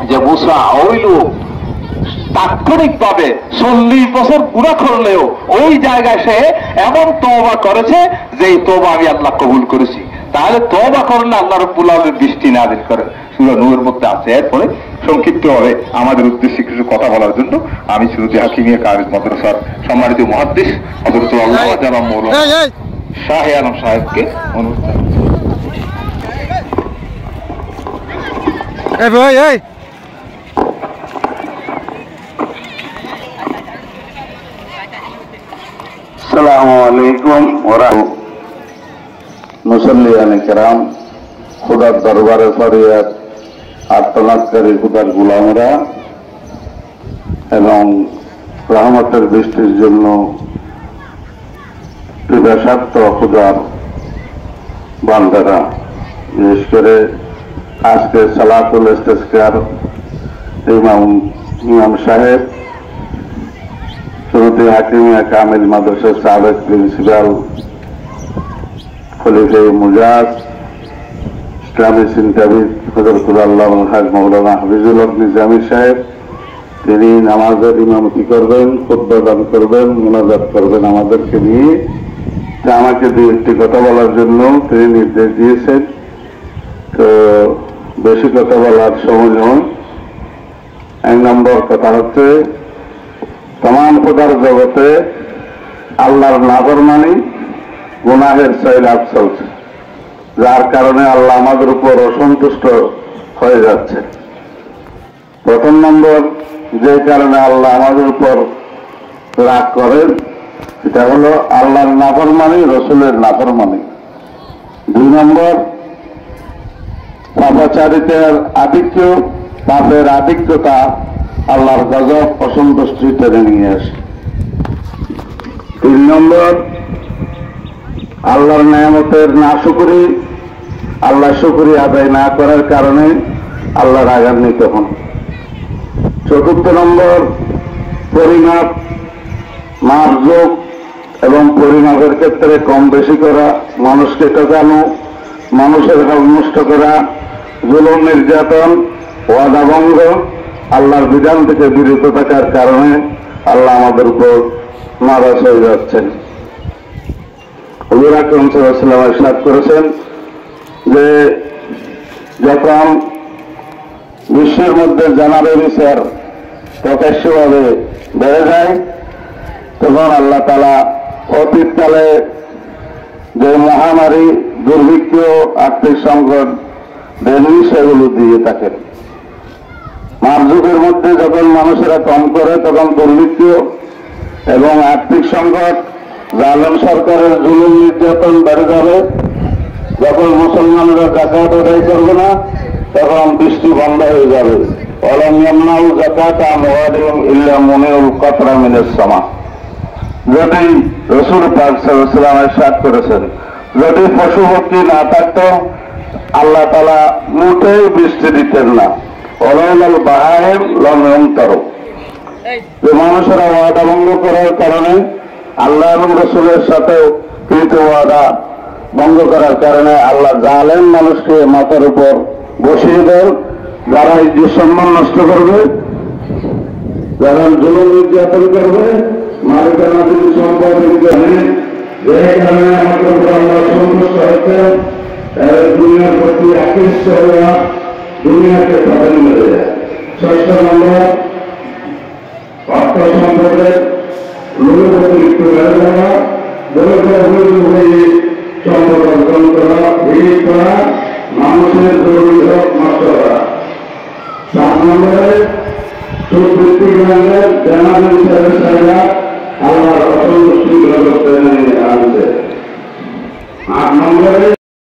যে মুসা ওই লোক তাৎক্ষণিক ভাবে 40 বছর গুনাহ করলেও ওই জায়গায় সে এমন তওবা করেছে যে এই তওবা আমি আল্লাহ কবুল করেছি। তাহলে তওবা করলে আল্লাহ রাব্বুল আলামিন বৃষ্টি নাযিল করেন, সূরা নূরের মধ্যে আছে। এরপরে সংক্ষিপ্তভাবে আমাদের উদ্দেশ্যে কিছু কথা বলার জন্য আমি সুরুজি হাকিমিয়া কারিজ মাদ্রাসার সম্মানিত মুহাদ্দিস হযরত আল্লামা জানাব মাওলানা শাহ আলম সাহেবকে অনুরোধ জানাচ্ছি। আসসালামু আলাইকুম ওয়া রাহমাতুল্লাহ। মুসল্লিয়ানে কেরাম, খুদার দরবারে ফরিয়াদ আর্তনাদকারী খুদার গোলামরা এবং রহমতের বৃষ্টির জন্য পিপাসার্থ খুদার বান্দারা, বিশেষ করে আজকে সালাতুল ইস্তিসকার ইমাম সাহেব সুরুজি হাকিমিয়া কামিল মাদ্রাসার সাবেক প্রিন্সিপাল খলিফে মুজাজ ইসলামী চিন্তাবিদ হযরতুল আল্লামা হাজ মাওলানা হাফিজুল হক নিজামী সাহেব, তিনি নামাজের ইমামতি করবেন, খুতবা দান করবেন, মুনাজাত করবেন আমাদেরকে নিয়ে। আমাকে দু একটি কথা বলার জন্য তিনি নির্দেশ দিয়েছেন। তো বেশি কথা বলার সময় নয়। 1 নম্বর কথা হচ্ছে, तमाम खुदार जगते आल्लाहर नाफरमानी गुनाहेर सैलाब चलছে, যার কারণে আল্লাহ আমাদের উপর অসন্তুষ্ট হয়ে যাচ্ছে। প্রথম নম্বর যে কারণে আল্লাহ আমাদের উপর রাগ করেন সেটা হলো আল্লাহর নাফরমানি, রসুলের নাফরমানি। 2 নম্বর পাপাচারিতার আধিক্য, পাপের আধিক্যতা আল্লাহর গজব অসন্তুষ্টি টেনে নিয়ে আসে। 3 নম্বর আল্লাহর নেয়ামতের নাশুকরি, আল্লাহ শুকরি আদায় না করার কারণে আল্লাহ রাগান্বিত হন। 4 নম্বর পরিমাপ, মাপজোক এবং পরিমাপের ক্ষেত্রে কম বেশি করা, মানুষকে ঠকানো, মানুষের হক নষ্ট করা, জুলুম নির্যাতন, ওয়াদা ভঙ্গ, আল্লাহর বিধান থেকে বিরত থাকার কারণে আল্লাহ আমাদের উপর নারাজ হয়ে যাচ্ছেন। হুজুর আকরাম সাল্লাল্লাহু আলাইহি ওয়াসাল্লাম ইরশাদ করেছেন যে যখন বিশ্বের মধ্যে জানাবে বিচার প্রকাশ্যভাবে বেড়ে যায়, তখন আল্লাহ তাআলা অতীতকালে যে মহামারী, দুর্ভিক্ষ, আর্থিক সংকট দেননি সেগুলো দিয়ে থাকেন। মারযুগের মধ্যে যখন মানুষেরা কম করে তখন দুর্ভিক্ষ এবং আর্থিক সংকট, জালেম সরকারের জুলুম নির্যাতন বেড়ে যাবে। যখন মুসলমানরা যাকাত আদায় করবে না তখন বৃষ্টি বন্ধ হয়ে যাবে। ওয়ালাম ইয়ামনাউ যাকাতা আমওয়ালিহিম ইল্লা মুনিউল কাতরা মিনাস সামা। যদি রাসূল পাক সাল্লাল্লাহু আলাইহি ওয়াসাল্লাম ইরশাদ করেছেন, যদি পশু পক্ষী না থাকতো আল্লাহ তাআলা মোটেই বৃষ্টি দিতেন না। ওলাইলাল বাহাইম লাম ইউমতারু। যে মানুষেরা ওয়াদা ভঙ্গ করার কারণে, আল্লাহ এবং রাসূলের সাথে কৃত ওয়াদা ভঙ্গ করার কারণে আল্লাহ জালেম মানুষকে মাথার উপর বসিয়ে দেন। যারা ইজ্জত সম্মান নষ্ট করবে, যারা জুলুম নির্যাতন করবে, মালিকানা যদি সম্পদ জানে, যে কারণে আমাদের উপর আল্লাহ সন্তুষ্ট হয়েছেন, দুনিয়ার প্রতি আকৃষ্ট হওয়া, দুনিয়াকে প্রাধান্য দেয়। 6 নম্বর অর্থ সম্পদের লোভে অতিরিক্ত বেড়ে যাওয়া, হয়ে সম্পদ অর্জন করা, ভিড় করা, মানুষের জরুরি হক নষ্ট করা। 7 নম্বরে সুবৃত্তি গ্রহণের জানাবেন সাহেবরা আল্লাহর অসন্তুষ্টি করতে আনছে। 8 নম্বরে